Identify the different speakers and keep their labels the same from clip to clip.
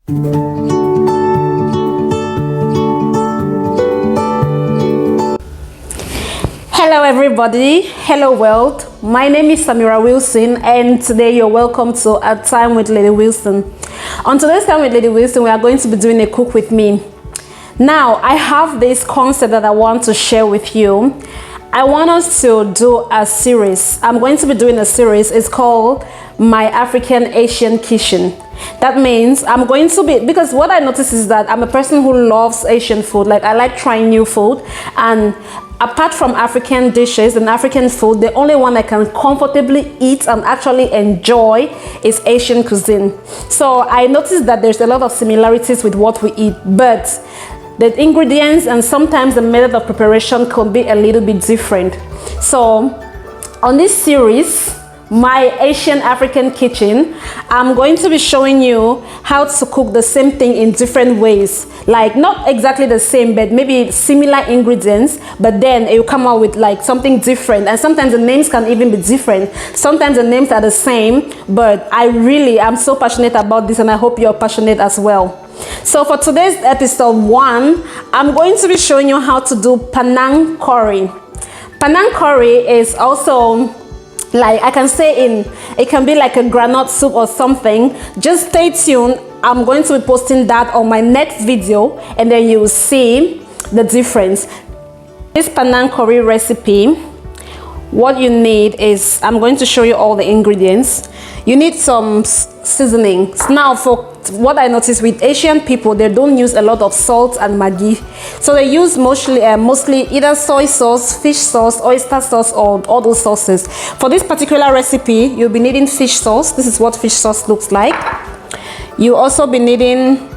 Speaker 1: Hello everybody, hello world. My name is Samira Wilson and today you're welcome to A Time with Lady Wilson. On today's Time with Lady Wilson, we are going to be doing a cook with me. Now, I have this concept that I want to share with you. I want us to do a series. I'm going to be doing a series. It's called My African Asian Kitchen. That means I'm going to be, because what I notice is that I'm a person who loves Asian food. Like, I like trying new food, and apart from African dishes and African food, the only one I can comfortably eat and actually enjoy is Asian cuisine. So I noticed that there's a lot of similarities with what we eat, but the ingredients and sometimes the method of preparation can be a little bit different. So on this series, My Asian African Kitchen, I'm going to be showing you how to cook the same thing in different ways. Like, not exactly the same, but maybe similar ingredients, but then you come out with like something different. And sometimes the names can even be different. Sometimes the names are the same, but I'm so passionate about this, and I hope you're passionate as well. So for today's episode 1, I'm going to be showing you how to do Panang curry. Panang curry is also, like, I can say it can be like a granite soup or something. Just stay tuned. I'm going to be posting that on my next video, and then you will see the difference. This Panang curry recipe, what you need is, I'm going to show you all the ingredients. You need some seasonings. Now, for what I noticed with Asian people, they don't use a lot of salt and Maggi, so they use mostly either soy sauce, fish sauce, oyster sauce, or all those sauces. For this particular recipe, you'll be needing fish sauce. This is what fish sauce looks like. You also be needing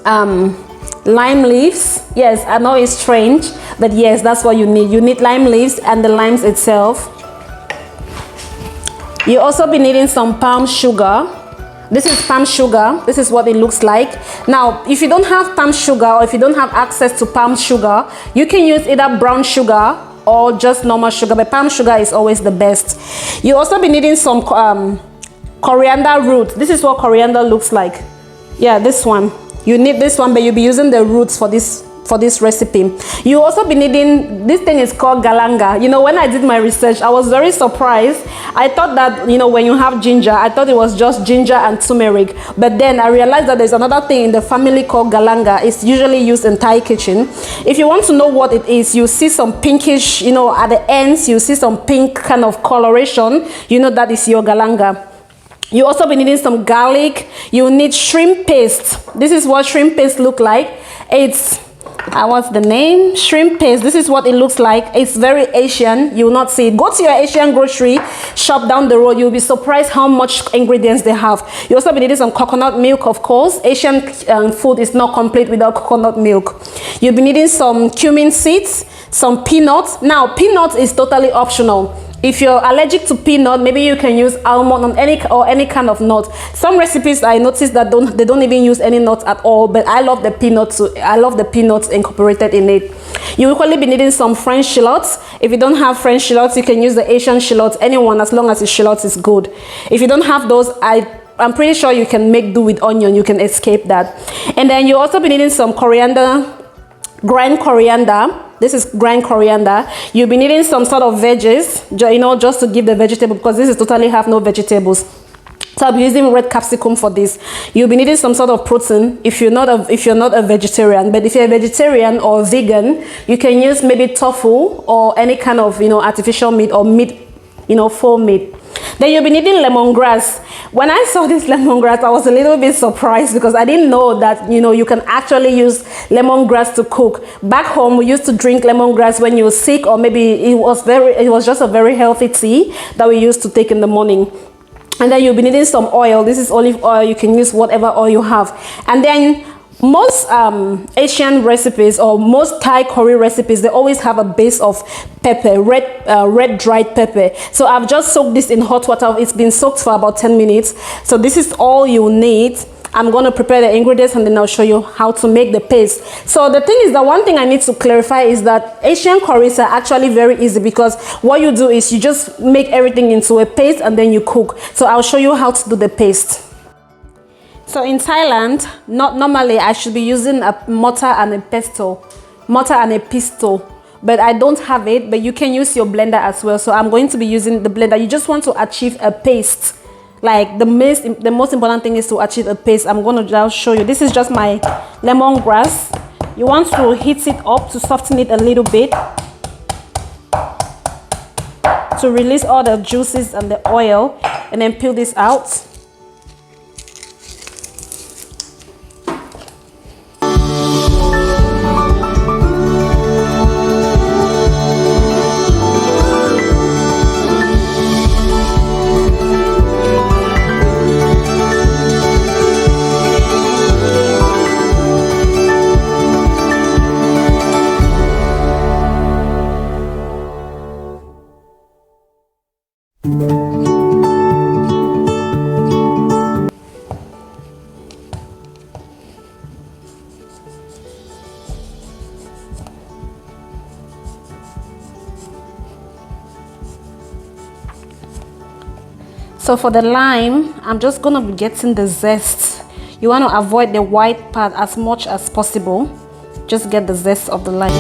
Speaker 1: lime leaves. Yes, I know it's strange, but yes, that's what you need. You need lime leaves and the limes itself. You also be needing some palm sugar. This is palm sugar. This is what it looks like. Now, if you don't have palm sugar, or if you don't have access to palm sugar, you can use either brown sugar or just normal sugar, but palm sugar is always the best. You also be needing some coriander root. This is what coriander looks like. Yeah, this one. You need this one, but you'll be using the roots for this recipe. You also be needing, this thing is called galanga. You know, when I did my research, I was very surprised. I thought that, you know, when you have ginger, I thought it was just ginger and turmeric, but then I realized that there's another thing in the family called galanga. It's usually used in Thai kitchen. If you want to know what it is, you see some pinkish, you know, at the ends, you see some pink kind of coloration, you know, that is your galanga. You also be needing some garlic. You need shrimp paste. This is what shrimp paste look like. It's, what's the name? Shrimp paste. This is what it looks like. It's very Asian. You will not see it. Go to your Asian grocery shop down the road. You'll be surprised how much ingredients they have. You also be needing some coconut milk, of course. Asian food is not complete without coconut milk. You'll be needing some cumin seeds, some peanuts. Now, peanuts is totally optional. If you're allergic to peanut, maybe you can use almond on any kind of nut. Some recipes I noticed that they don't even use any nuts at all, but I love the peanuts. I love the peanuts incorporated in it. You will probably be needing some French shallots. If you don't have French shallots, you can use the Asian shallots. Anyone, as long as the shallots is good. If you don't have those, I'm pretty sure you can make do with onion. You can escape that. And then you also be needing some coriander, ground coriander. This is ground coriander. You'll be needing some sort of veggies, you know, just to give the vegetable, because this is totally have no vegetables. So I'll be using red capsicum for this. You'll be needing some sort of protein if you're not a vegetarian. But if you're a vegetarian or vegan, you can use maybe tofu or any kind of, you know, artificial meat or meat, you know, full meat. Then you'll be needing lemongrass. When I saw this lemongrass, I was a little bit surprised, because I didn't know that, you know, you can actually use lemongrass to cook. Back home, we used to drink lemongrass when you were sick, or maybe it was just a very healthy tea that we used to take in the morning. And then you'll be needing some oil. This is olive oil. You can use whatever oil you have. And then most Asian recipes or most Thai curry recipes, they always have a base of pepper, red dried pepper. So I've just soaked this in hot water. It's been soaked for about 10 minutes. So this is all you need. I'm going to prepare the ingredients, and then I'll show you how to make the paste. So the thing is that one thing I need to clarify is that Asian curries are actually very easy, because what you do is you just make everything into a paste and then you cook. So I'll show you how to do the paste. So in Thailand, not normally I should be using a mortar and a pestle, but I don't have it, but you can use your blender as well. So I'm going to be using the blender. You just want to achieve a paste. Like the most important thing is to achieve a paste. I'm going to just show you. This is just my lemongrass. You want to heat it up to soften it a little bit, to release all the juices and the oil, and then peel this out. So for the lime, I'm just gonna be getting the zest. You want to avoid the white part as much as possible. Just get the zest of the lime.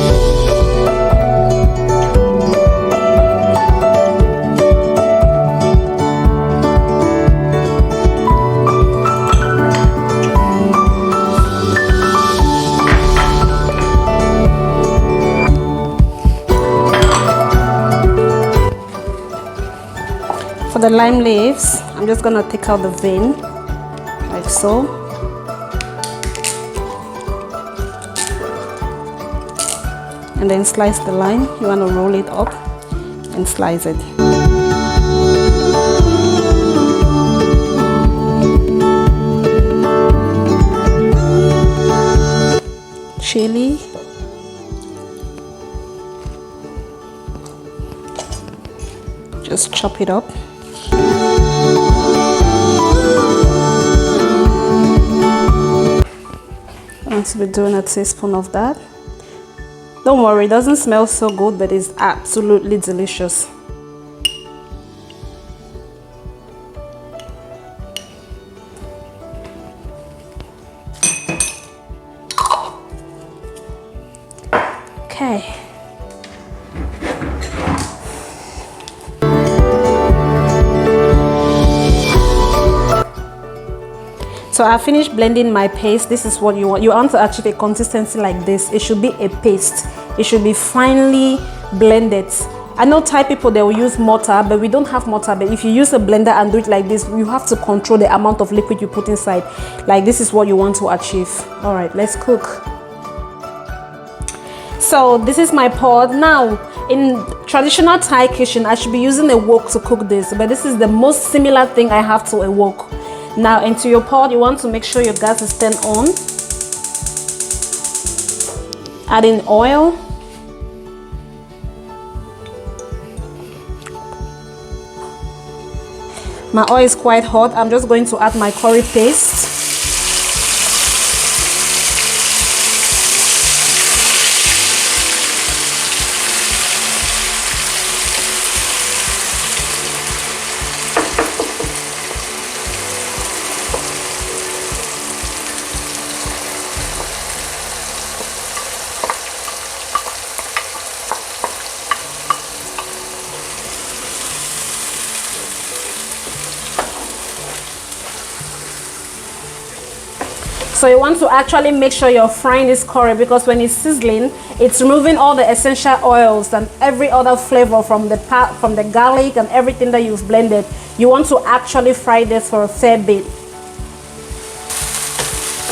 Speaker 1: For the lime leaves, I'm just gonna take out the vein, like so. And then slice the lime. You wanna roll it up and slice it. Chili. Just chop it up. I'm going to be doing a teaspoon of that. Don't worry, it doesn't smell so good, but it's absolutely delicious. Okay. So I finished blending my paste. This is what you want. You want to achieve a consistency like this. It should be a paste. It should be finely blended. I know Thai people, they will use mortar, but we don't have mortar. But if you use a blender and do it like this, you have to control the amount of liquid you put inside. Like this is what you want to achieve. All right, let's cook. So this is my pot. Now, in traditional Thai kitchen, I should be using a wok to cook this, but this is the most similar thing I have to a wok. Now into your pot, you want to make sure your gas is turned on. Add in oil. My oil is quite hot. I'm just going to add my curry paste. So you want to actually make sure you're frying this curry, because when it's sizzling, it's removing all the essential oils and every other flavor from the garlic and everything that you've blended. You want to actually fry this for a fair bit.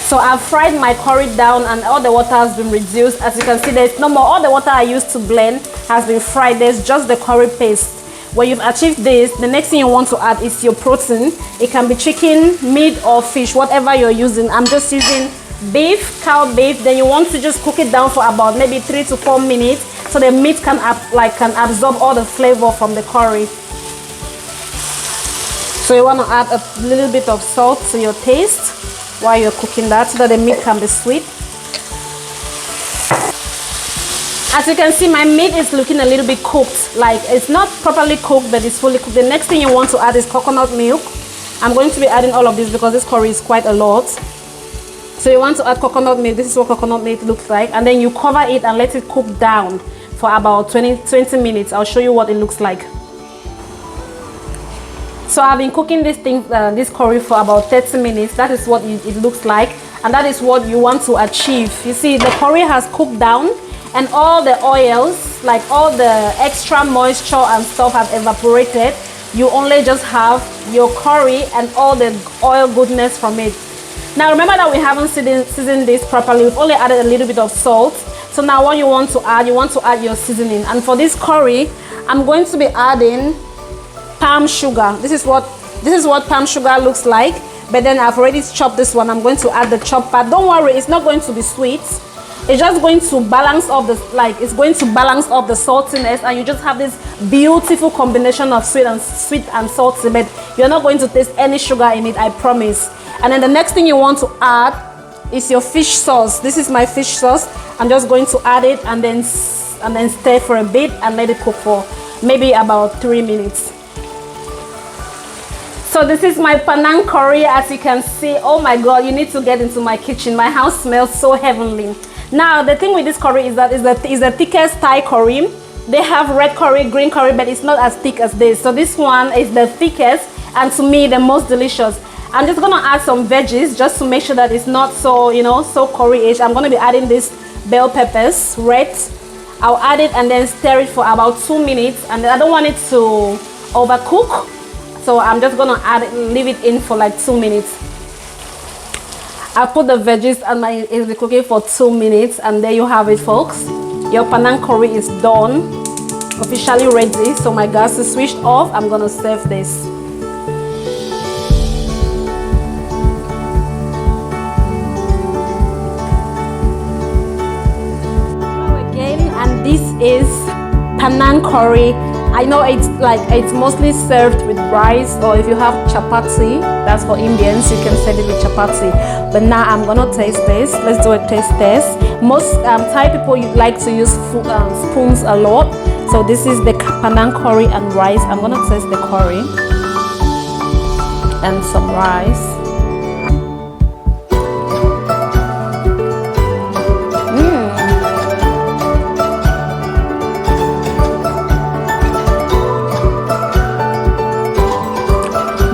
Speaker 1: So I've fried my curry down and all the water has been reduced. As you can see, there's no more. All the water I used to blend has been fried. There's just the curry paste. When you've achieved this, the next thing you want to add is your protein. It can be chicken, meat, or fish, whatever you're using. I'm just using beef, cow beef. Then you want to just cook it down for about maybe 3 to 4 minutes, so the meat can absorb all the flavor from the curry. So you want to add a little bit of salt to your taste while you're cooking that, so that the meat can be sweet. As you can see, my meat is looking a little bit cooked. Like, it's not properly cooked, but it's fully cooked. The next thing you want to add is coconut milk. I'm going to be adding all of this because this curry is quite a lot. So you want to add coconut milk. This is what coconut milk looks like. And then you cover it and let it cook down for about 20 minutes. I'll show you what it looks like. So I've been cooking this curry for about 30 minutes. That is what it looks like. And that is what you want to achieve. You see, the curry has cooked down and all the oils, like all the extra moisture and stuff, have evaporated. You only just have your curry and all the oil goodness from it. Now remember that we haven't seasoned this properly. We've only added a little bit of salt. So now what you want to add your seasoning. And for this curry, I'm going to be adding palm sugar. This is what palm sugar looks like. But then I've already chopped this one. I'm going to add the chopped part. Don't worry, it's not going to be sweet. It's just going to balance off the saltiness, and you just have this beautiful combination of sweet and salty. But you're not going to taste any sugar in it, I promise. And then the next thing you want to add is your fish sauce. This is my fish sauce. I'm just going to add it and then stir for a bit and let it cook for maybe about 3 minutes. So this is my Penang curry. As you can see, oh my god, you need to get into my kitchen. My house smells so heavenly. Now the thing with this curry is that it's the thickest Thai curry. They have red curry, green curry, but it's not as thick as this. So this one is the thickest and to me the most delicious. I'm just gonna add some veggies just to make sure that it's not so, so curry-ish. I'm gonna be adding this bell peppers, red. I'll add it and then stir it for about 2 minutes, and I don't want it to overcook. So I'm just gonna leave it in for like 2 minutes. I put the veggies and it'll be cooking for 2 minutes, and there you have it, folks. Your Penang curry is done, officially ready. So my gas is switched off. I'm gonna serve this. Hello again, and this is Penang curry. I know it's mostly served with rice, or if you have chapati, that's for Indians, you can serve it with chapati. But now I'm gonna taste this. Let's do a taste test. Most Thai people like to use spoons a lot. So this is the Penang curry and rice. I'm gonna taste the curry and some rice.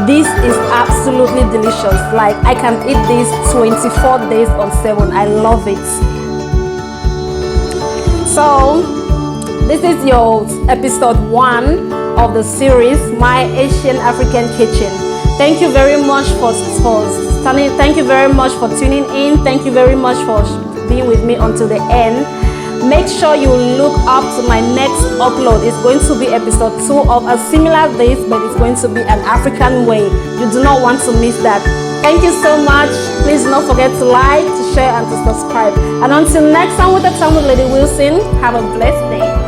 Speaker 1: This is absolutely delicious. Like, I can eat this 24 days on 7. I love it. So this is your episode 1 of the series, My Asian African Kitchen. Thank you very much for standing. Thank you very much for tuning in. Thank you very much for being with me until the end. Make sure you look up to my next upload. It's going to be episode 2 of a similar this, but it's going to be an African way. You do not want to miss that. Thank you so much. Please don't forget to like, to share, and to subscribe. And until next time with the time with Lady Wilson, have a blessed day.